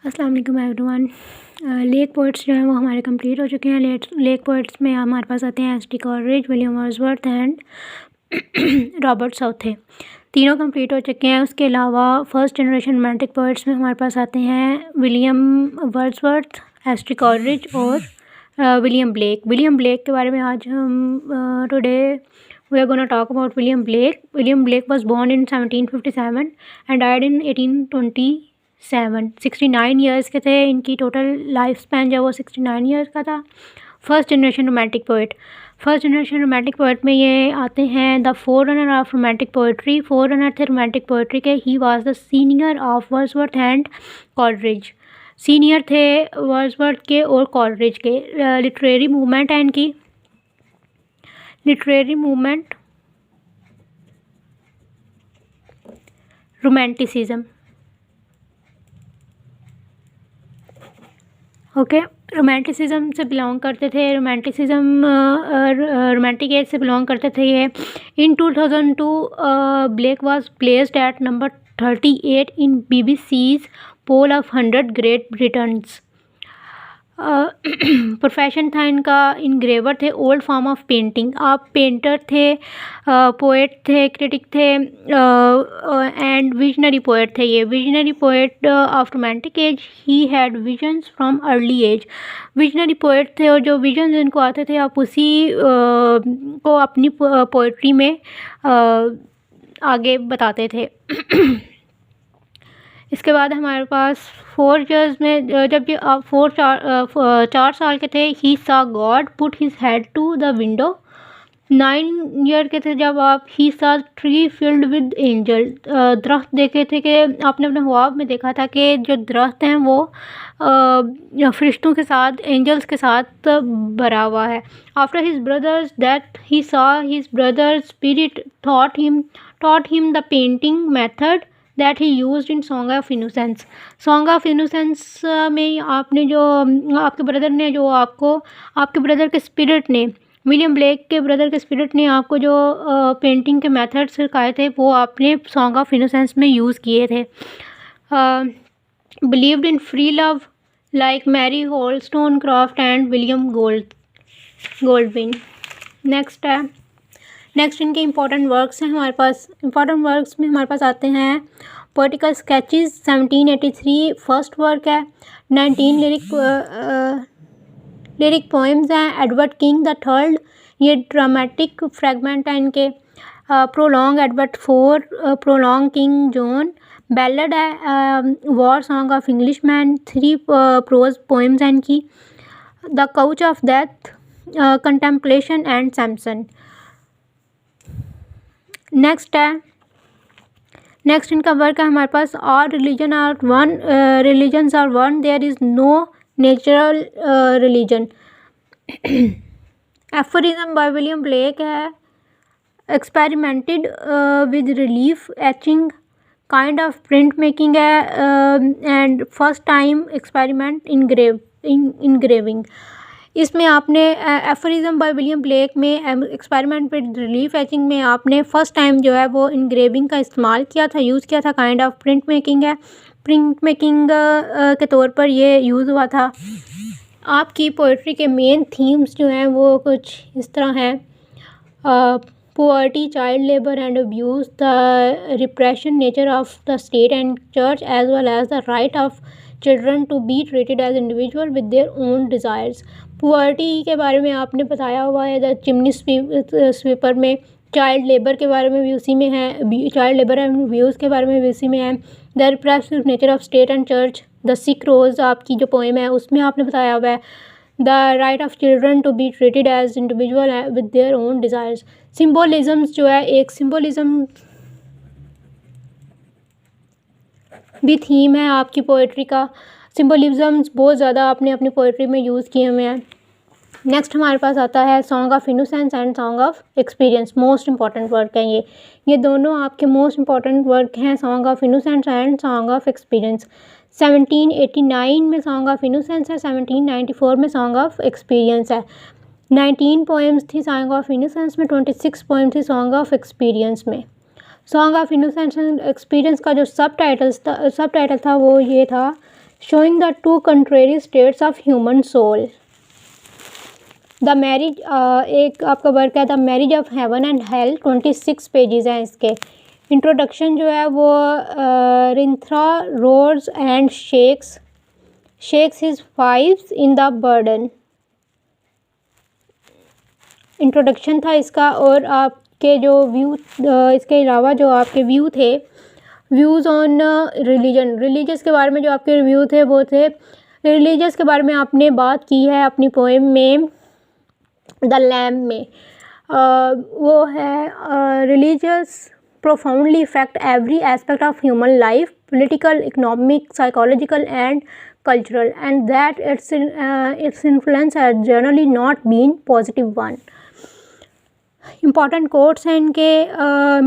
अस्सलाम वालेकुम everyone. Lake poets जो हैं वो हमारे कंप्लीट हो चुके हैं। लेक पोइट्स में हमारे पास आते हैं S T Coleridge, William Wordsworth and Robert Southey. तीनों कंप्लीट हो चुके हैं। उसके अलावा फर्स्ट जनरेशन रोमांटिक पोइट्स में हमारे पास आते हैं William Wordsworth, S T Coleridge और विलियम ब्लेक। विलियम ब्लेक के बारे में आज हम today we are gonna talk about William Blake. William Blake was born in 1757 and died in 1827। 69 years के थे। इनकी टोटल लाइफ स्पैन जो वो 69 ईयर्स का था। First generation romantic poet. First generation romantic poet में ये आते हैं the four runner of romantic poetry. Four runner थे रोमांटिक पोइट्री के। He was the senior of Wordsworth and Coleridge. Senior थे वर्ड्सवर्थ के और कॉलरिज के। लिटरेरी मूवमेंट है इनकी। Literary movement romanticism. Okay, romanticism से बिलोंग करते थे। रोमांटिसिज्म रोमांटिक एज से बिलोंग करते थे ये। इन 2002 black was placed at number 38 in BBC's poll of 100 great Britons. Profession था इनका इनग्रेवर थे। Old form of painting. आप पेंटर थे, पोएट थे, क्रिटिक थे एंड विजनरी पोएट थे। ये visionary poet of romantic age. He had visions from early age. Visionary poet थे और जो विजन्स इनको आते थे आप उसी को अपनी पोएट्री में आगे बताते थे। इसके बाद हमारे पास 4 ईयर्स में जब ये 4 साल के थे he saw God put his head to the window. 9 year के थे जब आप ही सा ट्री फिल्ड विद एंजल। दरख्त देखे थे कि आपने अपने ख्वाब में देखा था कि जो दरख्त हैं वो फरिश्तों के साथ, एंजल्स के साथ भरा हुआ है। आफ्टर हिज ब्रदर्स डेथ ही सा his brothers spirit taught him the painting method that he used in Song of Innocence. Song of Innocence में आपने जो आपके ब्रदर ने जो आपको आपके ब्रदर के स्पिरिट ने विलियम ब्लेक के ब्रदर के स्पिरिट ने आपको जो पेंटिंग के मेथड सिखाए थे वो आपने सॉन्ग ऑफ इनोसेंस में यूज़ किए थे। Believed in free love like Mary Wollstonecraft and William Godwin. Next इनके इम्पोर्टेंट वर्क्स हैं हमारे पास। इम्पोर्टेंट वर्क्स में हमारे पास आते हैं पोएटिकल स्केचेस 1783 फर्स्ट वर्क है। 19 लिरिक पोएम्स हैं। एडवर्ड किंग द थर्ड, ये ड्रामेटिक फ्रेगमेंट है इनके। Prologue Edward 4, prologue king John. Ballad है war song of English man. 3 prose poems हैं इनकी। The couch of death, contemplation and Samson. Next इनका work है हमारे पास all religions are one there is no natural religion. Aphorism by William Blake है। Experimented with relief etching kind of print making है and first time experiment engraving. इसमें आपने aphorism by William black में experiment with relief etching में आपने first time जो है वो इनग्रेविंग का इस्तेमाल किया था, यूज़ किया था। काइंड ऑफ प्रिंट मेकिंग है। प्रिंट मेकिंग के तौर पर ये यूज़ हुआ था। आपकी पोइट्री के मेन थीम्स जो हैं वो कुछ इस तरह हैं। poverty, child labor and abuse, the repression nature of the state and church, as well as the right of children to be treated as individual with their own desires. Poverty के बारे में आपने बताया हुआ है द चिमनी स्वीपर में। Child labour के बारे में भी उसी में है। चाइल्ड लेबर एंड अब्यूज़ के बारे में भी उसी में है। The repressive nature of state and church. The sick rose आपकी जो पोएम है उसमें आपने बताया हुआ है the right of children to be treated as individual with their own desires. Symbolisms जो है एक सिम्बोलिज़म भी थीम है आपकी पोइट्री का। सिम्बोलिज़म्स बहुत ज़्यादा आपने अपनी पोइट्री में यूज़ किए हुए हैं। नेक्स्ट हमारे पास आता है song of innocence and song of experience. Most important work हैं ये दोनों आपके मोस्ट इंपॉर्टेंट वर्क हैं, song of innocence and song of experience. 1789 में सॉन्ग ऑफ इनोसेंस है, 1794 में सॉन्ग ऑफ एक्सपीरियंस है। 19 पोएम्स थी सॉन्ग ऑफ इनोसेंस में, 26 पोएम थी सॉन्ग ऑफ एक्सपीरियंस में। Song of innocence and experience का जो सब टाइटल था वो ये था showing the two contrary states of human soul. The marriage एक आपका वर्क है the marriage of heaven and hell 26 pages हैं इसके. इंट्रोडक्शन जो है वो Rintrah roars and shakes his fires in the burden. Introduction था इसका. और आपके जो व्यू इसके अलावा जो आपके व्यू थे व्यूज़ ऑन रिलीजियस के बारे में जो आपके रिव्यू थे वो थे रिलीजियस के बारे में आपने बात की है अपनी पोएम में द लैम्ब में. वो है religious profoundly affect every aspect of human life, political, economic, psychological and cultural, and that its influence has generally not been positive one. Important quotes हैं इनके.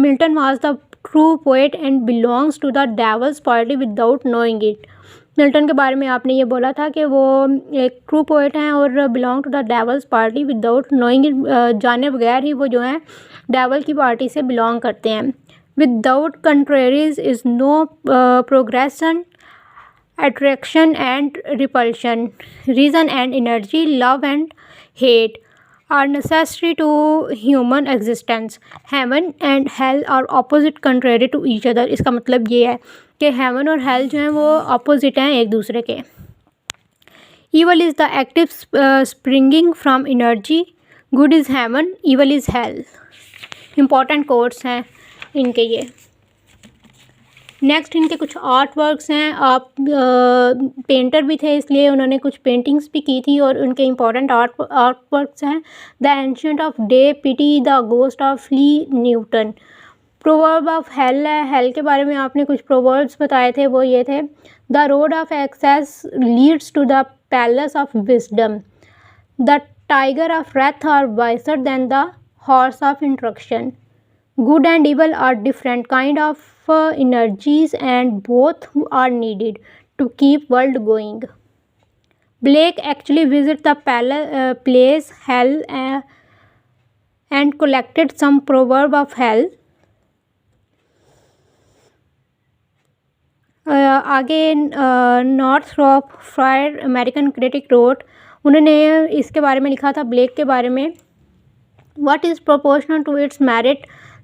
Milton was the true poet and belongs to the devil's party without knowing it. Milton के बारे में आपने ये बोला था कि वो एक ट्रू पोएट हैं और belong to the devil's party without knowing it, जाने बगैर ही वो जो हैं डेवल की पार्टी से बिलोंग करते हैं. Without contraries is no progression, attraction and repulsion, reason and energy, love and hate are necessary to human existence. Heaven and hell are opposite, contrary to each other. इसका मतलब ये है कि heaven और hell जो हैं वो opposite हैं एक दूसरे के. Evil is the active springing from energy. Good is heaven, evil is hell. Important quotes हैं इनके ये. नेक्स्ट इनके कुछ आर्ट वर्क्स हैं. आप पेंटर भी थे इसलिए उन्होंने कुछ पेंटिंग्स भी की थी और उनके इम्पॉर्टेंट आर्ट वर्क्स हैं. The ancient of day, pity the ghost of ली न्यूटन. प्रोवर्ब ऑफ हेल है. हेल के बारे में आपने कुछ प्रोवर्ब्स बताए थे, वो ये थे the road of excess leads to the palace of wisdom. The tiger of wrath are wiser than the horse of instruction. Good and evil are different kind of energies and both are needed to keep world going. Blake actually visited the place hell and collected some proverb of hell. आगे Northrop fryer American critic road. उन्होंने इसके बारे में लिखा था black के बारे में. What is proportional to its merit?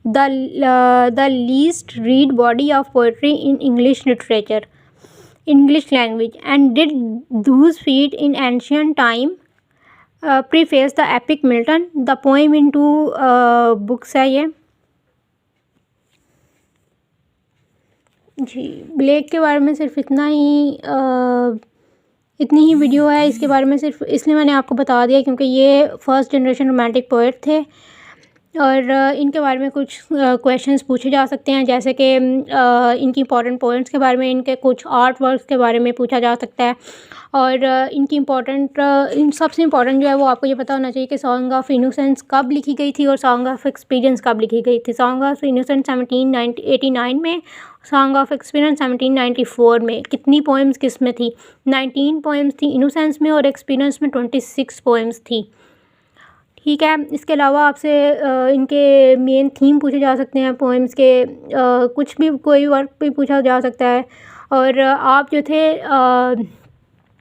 The least read body of poetry in English literature, English language, and did those feat in ancient time preface the epic Milton. The poem into books है ये जी. Black के बारे में सिर्फ इतनी ही video है. इसके बारे में सिर्फ इसलिए मैंने आपको बता दिया क्योंकि ये फर्स्ट जनरेशन रोमांटिक पोएट थे और इनके बारे में कुछ क्वेश्चंस पूछे जा सकते हैं, जैसे कि इनकी इंपॉर्टेंट पॉइंट्स के बारे में, इनके कुछ आर्ट वर्क्स के बारे में पूछा जा सकता है. और इनकी इन सबसे इम्पॉर्टेंट जो है वो आपको ये पता होना चाहिए कि सॉन्ग ऑफ इनोसेंस कब लिखी गई थी और सॉन्ग ऑफ एक्सपीरियंस कब लिखी गई थी. सॉन्ग ऑफ इनोसेंस 1789 में, सॉन्ग ऑफ एक्सपीरियंस 1794 में. कितनी पोएम्स किस में थी? 19 पोएम्स थी इनोसेंस में और एक्सपीरियंस में 26 पोएम्स थी. ठीक है. इसके अलावा आपसे इनके मेन थीम पूछे जा सकते हैं पोएम्स के. कुछ भी कोई वर्क भी पूछा जा सकता है. और आप जो थे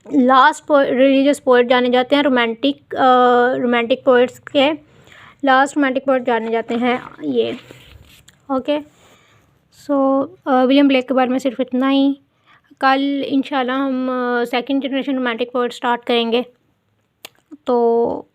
लास्ट रिलीजियस पोएट जाने जाते हैं. रोमांटिक पोएट्स के लास्ट रोमांटिक पोएट जाने जाते हैं ये. ओके. सो विलियम ब्लेक के बारे में सिर्फ इतना ही. कल इंशाल्लाह हम second generation romantic poet start करेंगे. तो